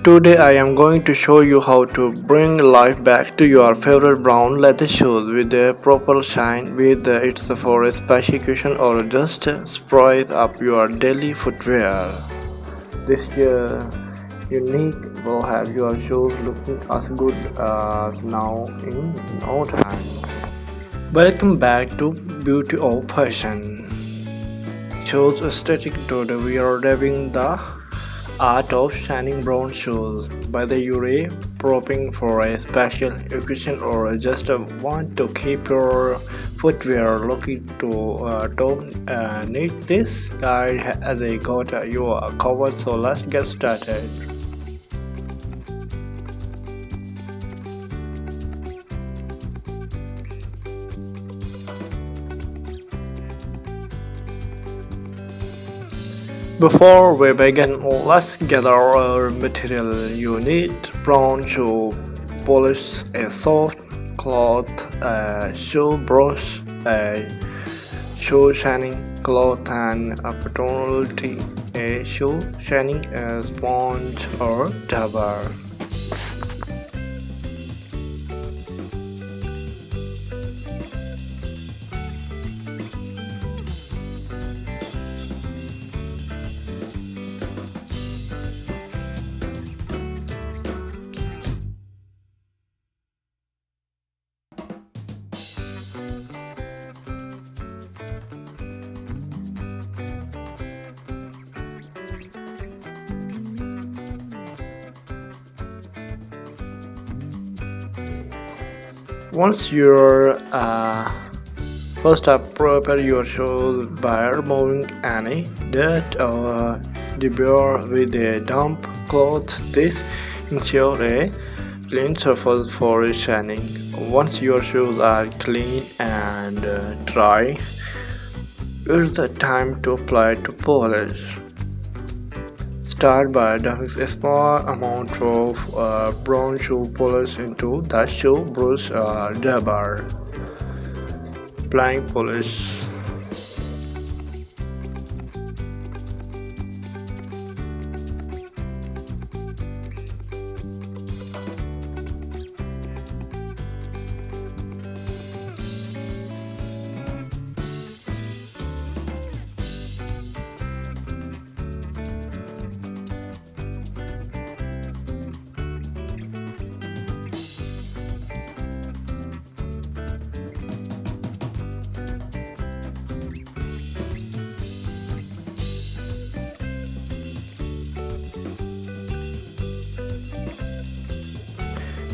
Today I am going to show you how to bring life back to your favorite brown leather shoes with a proper shine, whether it's for a special occasion or just spice up your daily footwear. This unique will have your shoes looking as good as now in no time. Welcome back to Beauty of Fashion. Shoes aesthetic today we are reviewing the art of shining brown shoes. Whether you're prepping for a special occasion or just want to keep your footwear looking to need this guide as I got you covered. So let's get started. Before we begin, let's gather our material. You need brown shoe polish, a soft cloth, a shoe brush, a shoe shining cloth, and a opportunity a shoe shining sponge or dabber. Once you're first up, prepare your shoes by removing any dirt or debris with a damp cloth. This ensures a clean surface for shining. Once your shoes are clean and dry, it's the time to apply to polish. Start by dumping a small amount of brown shoe polish into the shoe brush or dabber. Applying polish.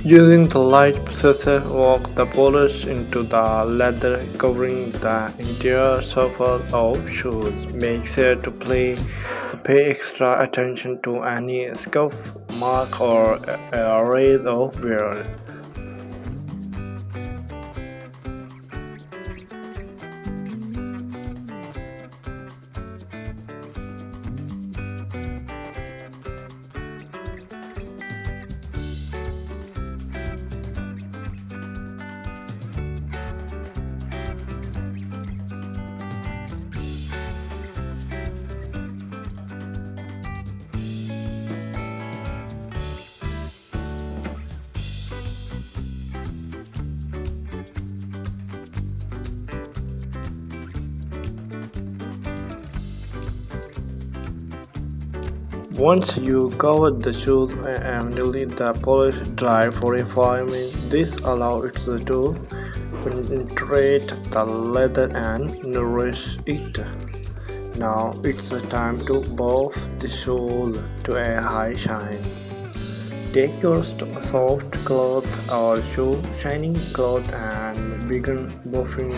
Using the light processor, work the polish into the leather, covering the entire surface of shoes. Make sure to pay extra attention to any scuff, mark, or areas of wear. Once you cover the shoes and let the polish dry for a 5 minutes, this allows it to penetrate the leather and nourish it. Now it's time to buff the shoes to a high shine. Take your soft cloth or shoe shining cloth and begin buffing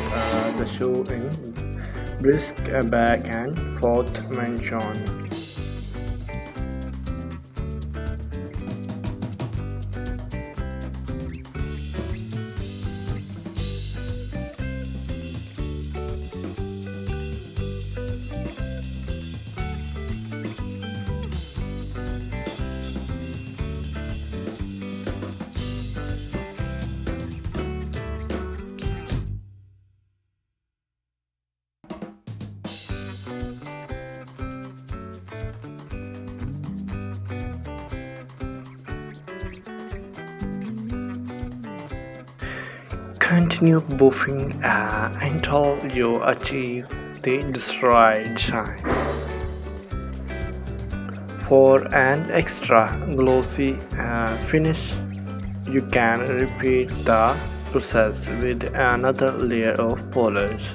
the shoe in brisk back and forth motion. Continue buffing until you achieve the desired shine. For an extra glossy finish, you can repeat the process with another layer of polish.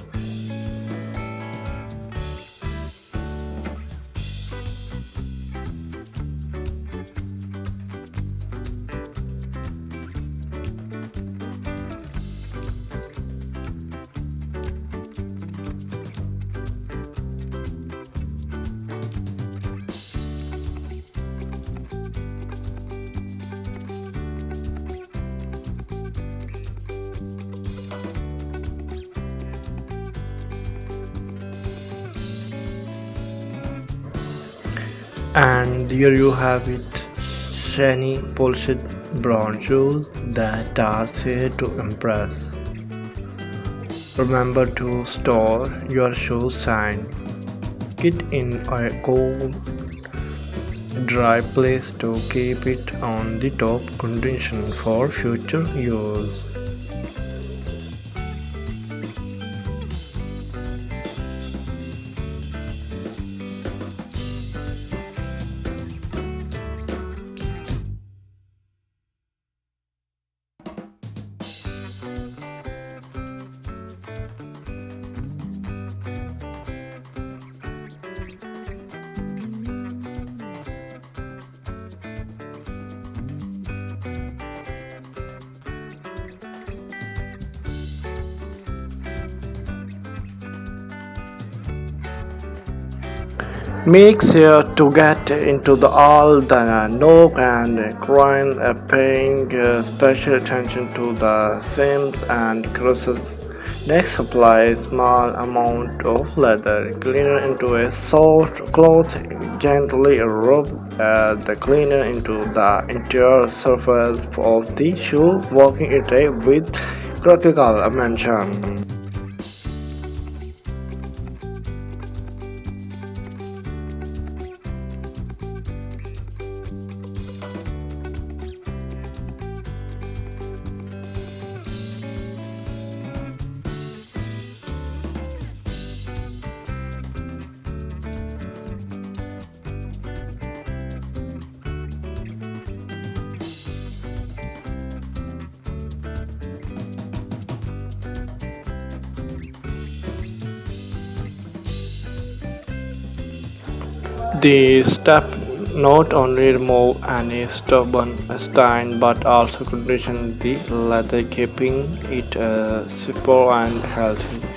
And here you have it, shiny polished brown shoes that are here to impress. Remember to store your shoe shine kit in a cool, dry place to keep it on the top condition for future use. Make sure to get into all the nook and cranny, paying special attention to the seams and creases. Next, apply a small amount of leather cleaner into a soft cloth. Gently rub the cleaner into the entire surface of the shoe, working it with critical attention. The step not only remove any stubborn stain but also condition the leather, keeping it supple and healthy.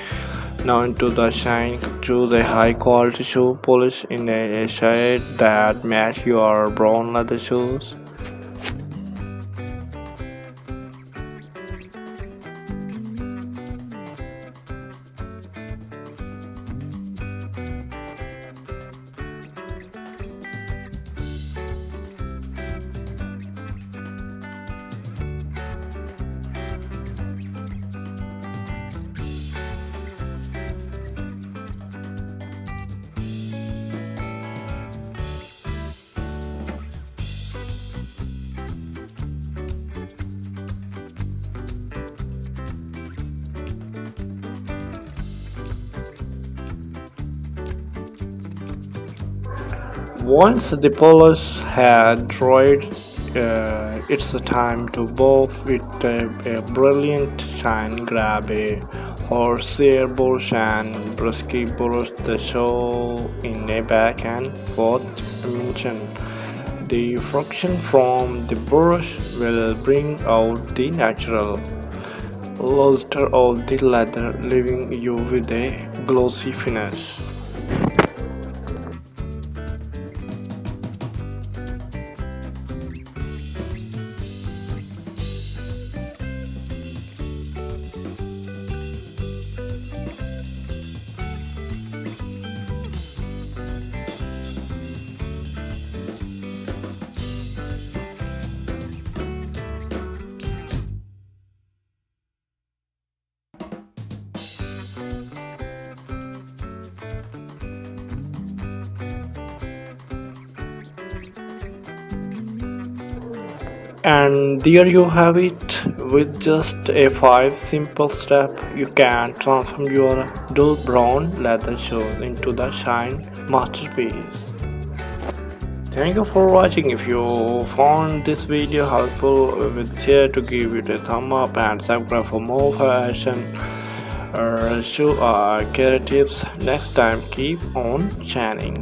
Now into the shine, choose a high quality shoe polish in a shade that match your brown leather shoes. Once the polish had dried, it's time to buff with a brilliant shine. Grab a horsehair brush and brusquely brush the shoe in a back and forth dimension. The friction from the brush will bring out the natural luster of the leather, leaving you with a glossy finish. And there you have it. With just a 5 simple step, you can transform your dull brown leather shoes into the shine masterpiece. Thank you for watching. If you found this video helpful, with share to give it a thumb up and subscribe for more fashion shoe care tips. Next time, keep on shining.